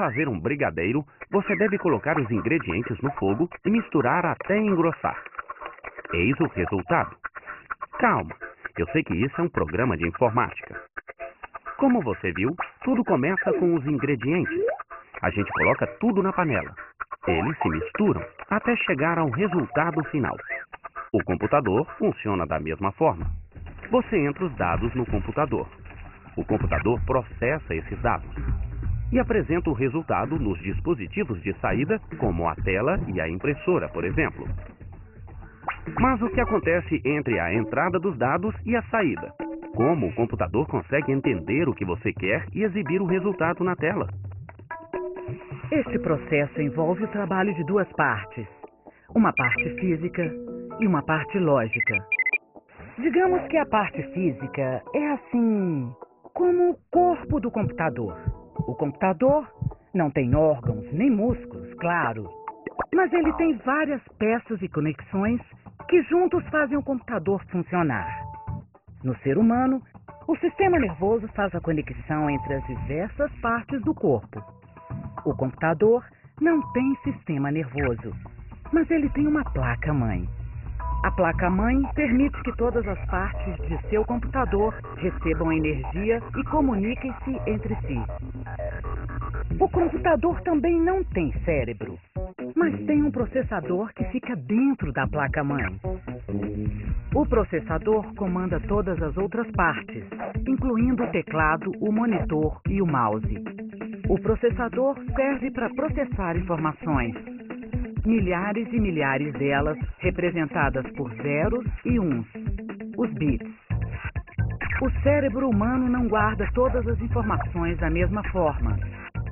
fazer um brigadeiro, você deve colocar os ingredientes no fogo e misturar até engrossar. Eis o resultado. Calma, eu sei que isso é um programa de informática. Como você viu, tudo começa com os ingredientes. A gente coloca tudo na panela. Eles se misturam até chegar ao resultado final. O computador funciona da mesma forma. Você entra os dados no computador. O computador processa esses dados e apresenta o resultado nos dispositivos de saída, como a tela e a impressora, por exemplo. Mas o que acontece entre a entrada dos dados e a saída? Como o computador consegue entender o que você quer e exibir o resultado na tela? Este processo envolve o trabalho de duas partes. Uma parte física e uma parte lógica. Digamos que a parte física é assim, como o corpo do computador. O computador não tem órgãos nem músculos, claro, mas ele tem várias peças e conexões que juntos fazem o computador funcionar. No ser humano, o sistema nervoso faz a conexão entre as diversas partes do corpo. O computador não tem sistema nervoso, mas ele tem uma placa-mãe. A placa-mãe permite que todas as partes de seu computador recebam energia e comuniquem-se entre si. O computador também não tem cérebro, mas tem um processador que fica dentro da placa-mãe. O processador comanda todas as outras partes, incluindo o teclado, o monitor e o mouse. O processador serve para processar informações. Milhares e milhares delas representadas por zeros e uns, os bits. O cérebro humano não guarda todas as informações da mesma forma.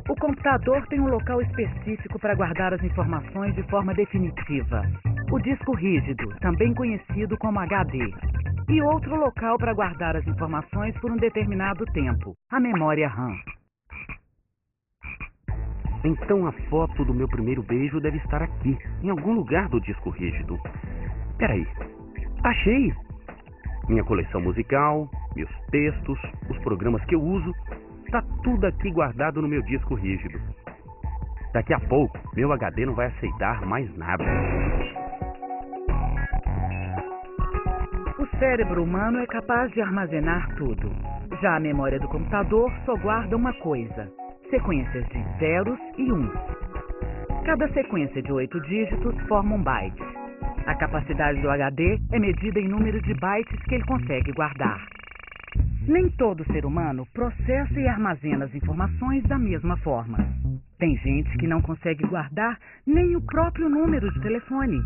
O computador tem um local específico para guardar as informações de forma definitiva. O disco rígido, também conhecido como HD. E outro local para guardar as informações por um determinado tempo, a memória RAM. Então a foto do meu primeiro beijo deve estar aqui, em algum lugar do disco rígido. Peraí, achei! Minha coleção musical, meus textos, os programas que eu uso, tá tudo aqui guardado no meu disco rígido. Daqui a pouco, meu HD não vai aceitar mais nada. O cérebro humano é capaz de armazenar tudo. Já a memória do computador só guarda uma coisa: sequências de zeros e uns. Cada sequência de 8 dígitos forma um byte. A capacidade do HD é medida em número de bytes que ele consegue guardar. Nem todo ser humano processa e armazena as informações da mesma forma. Tem gente que não consegue guardar nem o próprio número de telefone.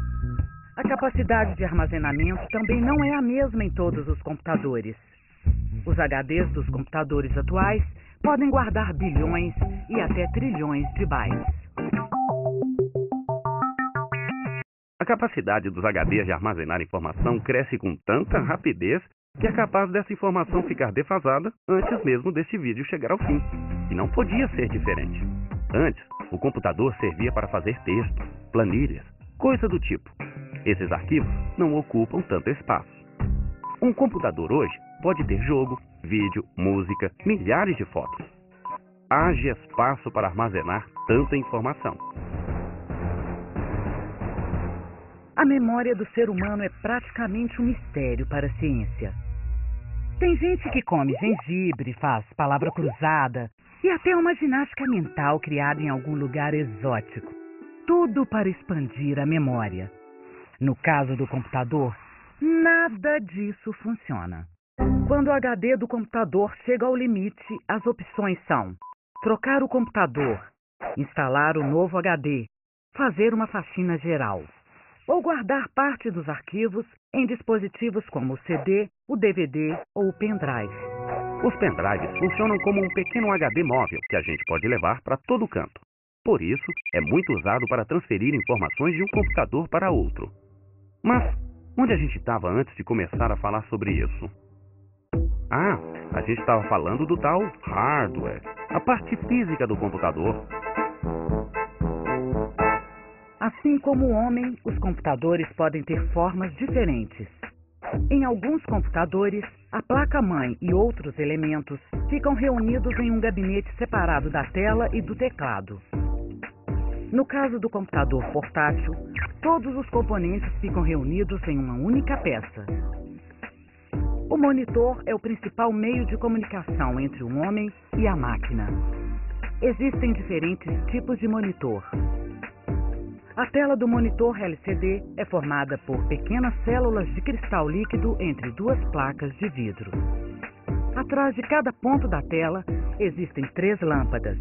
A capacidade de armazenamento também não é a mesma em todos os computadores. Os HDs dos computadores atuais podem guardar bilhões e até trilhões de bytes. A capacidade dos HDs de armazenar informação cresce com tanta rapidez que é capaz dessa informação ficar defasada antes mesmo deste vídeo chegar ao fim. E não podia ser diferente. Antes, o computador servia para fazer texto, planilhas, coisa do tipo. Esses arquivos não ocupam tanto espaço. Um computador hoje pode ter jogo, vídeo, música, milhares de fotos. Haja espaço para armazenar tanta informação. A memória do ser humano é praticamente um mistério para a ciência. Tem gente que come gengibre, faz palavra cruzada e até uma ginástica mental criada em algum lugar exótico. Tudo para expandir a memória. No caso do computador, nada disso funciona. Quando o HD do computador chega ao limite, as opções são: trocar o computador, instalar o novo HD, fazer uma faxina geral, ou guardar parte dos arquivos em dispositivos como o CD, o DVD ou o pendrive. Os pendrives funcionam como um pequeno HD móvel que a gente pode levar para todo canto. Por isso, é muito usado para transferir informações de um computador para outro. Mas, onde a gente estava antes de começar a falar sobre isso? Ah, a gente estava falando do tal hardware, a parte física do computador. Assim como o homem, os computadores podem ter formas diferentes. Em alguns computadores, A placa-mãe e outros elementos ficam reunidos em um gabinete separado da tela e do teclado. No caso do computador portátil, todos os componentes ficam reunidos em uma única peça. O monitor é o principal meio de comunicação entre o homem e a máquina. Existem diferentes tipos de monitor. A tela do monitor LCD é formada por pequenas células de cristal líquido entre duas placas de vidro. Atrás de cada ponto da tela existem 3 lâmpadas,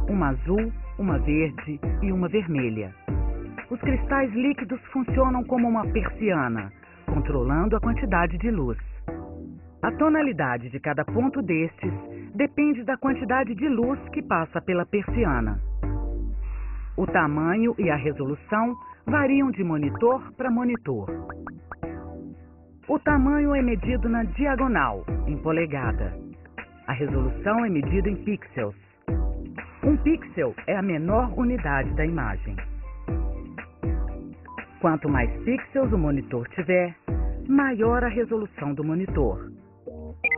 uma azul, uma verde e uma vermelha. Os cristais líquidos funcionam como uma persiana, controlando a quantidade de luz. A tonalidade de cada ponto destes depende da quantidade de luz que passa pela persiana. O tamanho e a resolução variam de monitor para monitor. O tamanho é medido na diagonal, em polegada. A resolução é medida em pixels. Um pixel é a menor unidade da imagem. Quanto mais pixels o monitor tiver, maior a resolução do monitor.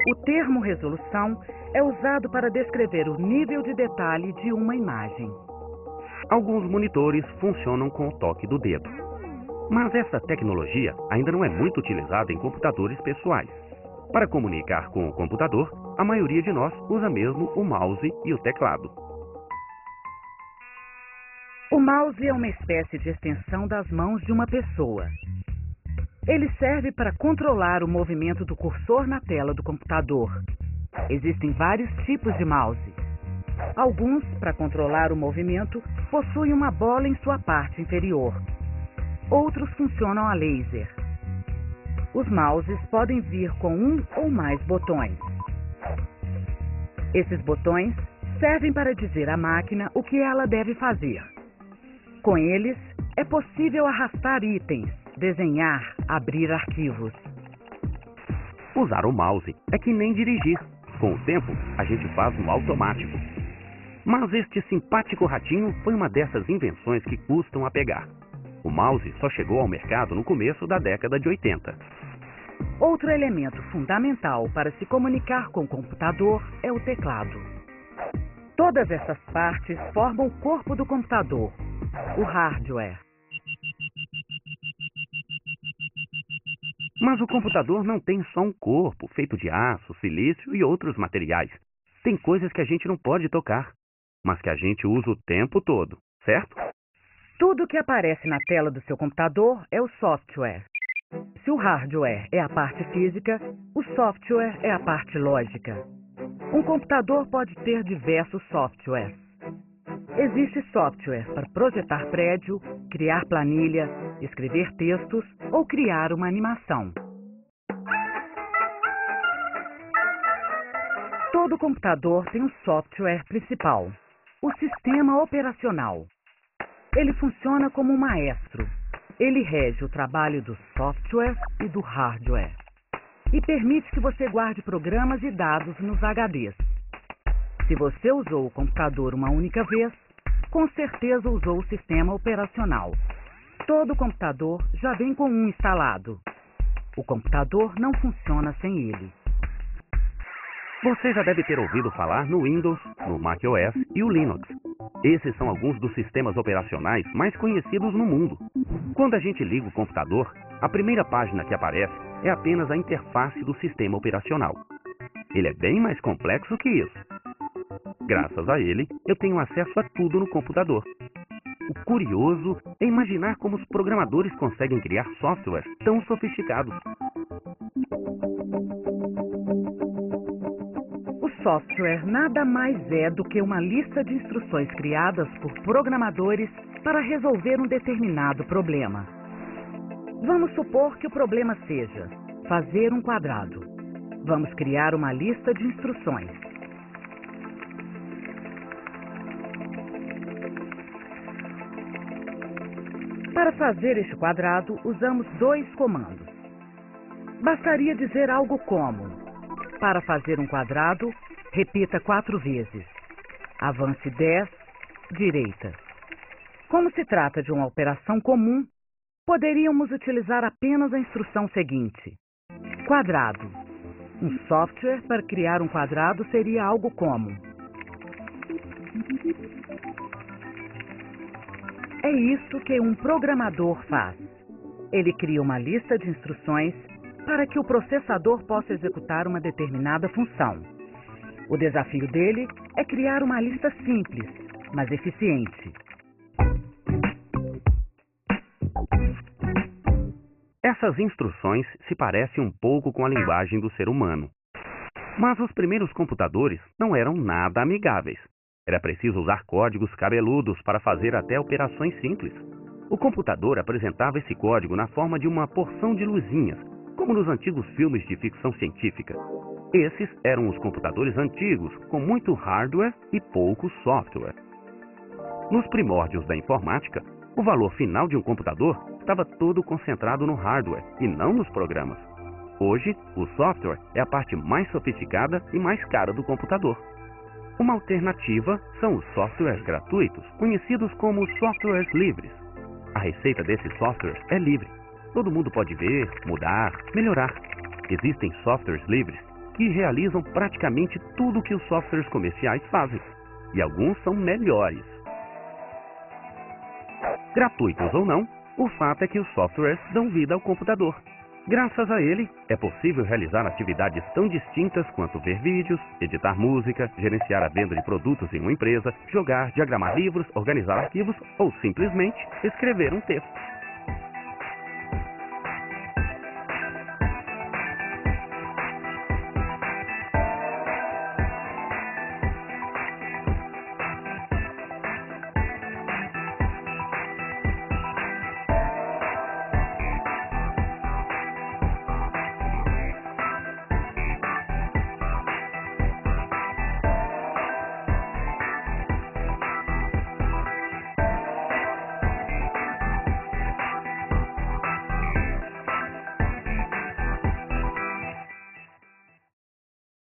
O termo resolução é usado para descrever o nível de detalhe de uma imagem. Alguns monitores funcionam com o toque do dedo. Mas essa tecnologia ainda não é muito utilizada em computadores pessoais. Para comunicar com o computador, a maioria de nós usa mesmo o mouse e o teclado. O mouse é uma espécie de extensão das mãos de uma pessoa. Ele serve para controlar o movimento do cursor na tela do computador. Existem vários tipos de mouse. Alguns, para controlar o movimento, possuem uma bola em sua parte inferior. Outros funcionam a laser. Os mouses podem vir com um ou mais botões. Esses botões servem para dizer à máquina o que ela deve fazer. Com eles, é possível arrastar itens, desenhar, abrir arquivos. Usar o mouse é que nem dirigir. Com o tempo, a gente faz no automático. Mas este simpático ratinho foi uma dessas invenções que custam a pegar. O mouse só chegou ao mercado no começo da década de 80. Outro elemento fundamental para se comunicar com o computador é o teclado. Todas essas partes formam o corpo do computador, o hardware. Mas o computador não tem só um corpo feito de aço, silício e outros materiais. Tem coisas que a gente não pode tocar, mas que a gente usa o tempo todo, certo? Tudo que aparece na tela do seu computador é o software. Se o hardware é a parte física, o software é a parte lógica. Um computador pode ter diversos softwares. Existe software para projetar prédio, criar planilha, escrever textos ou criar uma animação. Todo computador tem um software principal, o sistema operacional. Ele funciona como um maestro. Ele rege o trabalho do software e do hardware e permite que você guarde programas e dados nos HDs. Se você usou o computador uma única vez, com certeza usou o sistema operacional. Todo computador já vem com um instalado. O computador não funciona sem ele. Você já deve ter ouvido falar no Windows, no macOS e o Linux. Esses são alguns dos sistemas operacionais mais conhecidos no mundo. Quando a gente liga o computador, a primeira página que aparece é apenas a interface do sistema operacional. Ele é bem mais complexo que isso. Graças a ele, eu tenho acesso a tudo no computador. O curioso é imaginar como os programadores conseguem criar softwares tão sofisticados. O software nada mais é do que uma lista de instruções criadas por programadores para resolver um determinado problema. Vamos supor que o problema seja fazer um quadrado. Vamos criar uma lista de instruções. Para fazer este quadrado, usamos 2 comandos. Bastaria dizer algo como: para fazer um quadrado, repita 4 vezes. Avance 10, direita. Como se trata de uma operação comum, poderíamos utilizar apenas a instrução seguinte: quadrado. Um software para criar um quadrado seria algo como: é isso que um programador faz. Ele cria uma lista de instruções para que o processador possa executar uma determinada função. O desafio dele é criar uma lista simples, mas eficiente. Essas instruções se parecem um pouco com a linguagem do ser humano. Mas os primeiros computadores não eram nada amigáveis. Era preciso usar códigos cabeludos para fazer até operações simples. O computador apresentava esse código na forma de uma porção de luzinhas, como nos antigos filmes de ficção científica. Esses eram os computadores antigos, com muito hardware e pouco software. Nos primórdios da informática, o valor final de um computador estava todo concentrado no hardware e não nos programas. Hoje, o software é a parte mais sofisticada e mais cara do computador. Uma alternativa são os softwares gratuitos, conhecidos como softwares livres. A receita desses softwares é livre. Todo mundo pode ver, mudar, melhorar. Existem softwares livres que realizam praticamente tudo o que os softwares comerciais fazem. E alguns são melhores. Gratuitos ou não, o fato é que os softwares dão vida ao computador. Graças a ele, é possível realizar atividades tão distintas quanto ver vídeos, editar música, gerenciar a venda de produtos em uma empresa, jogar, diagramar livros, organizar arquivos ou simplesmente escrever um texto.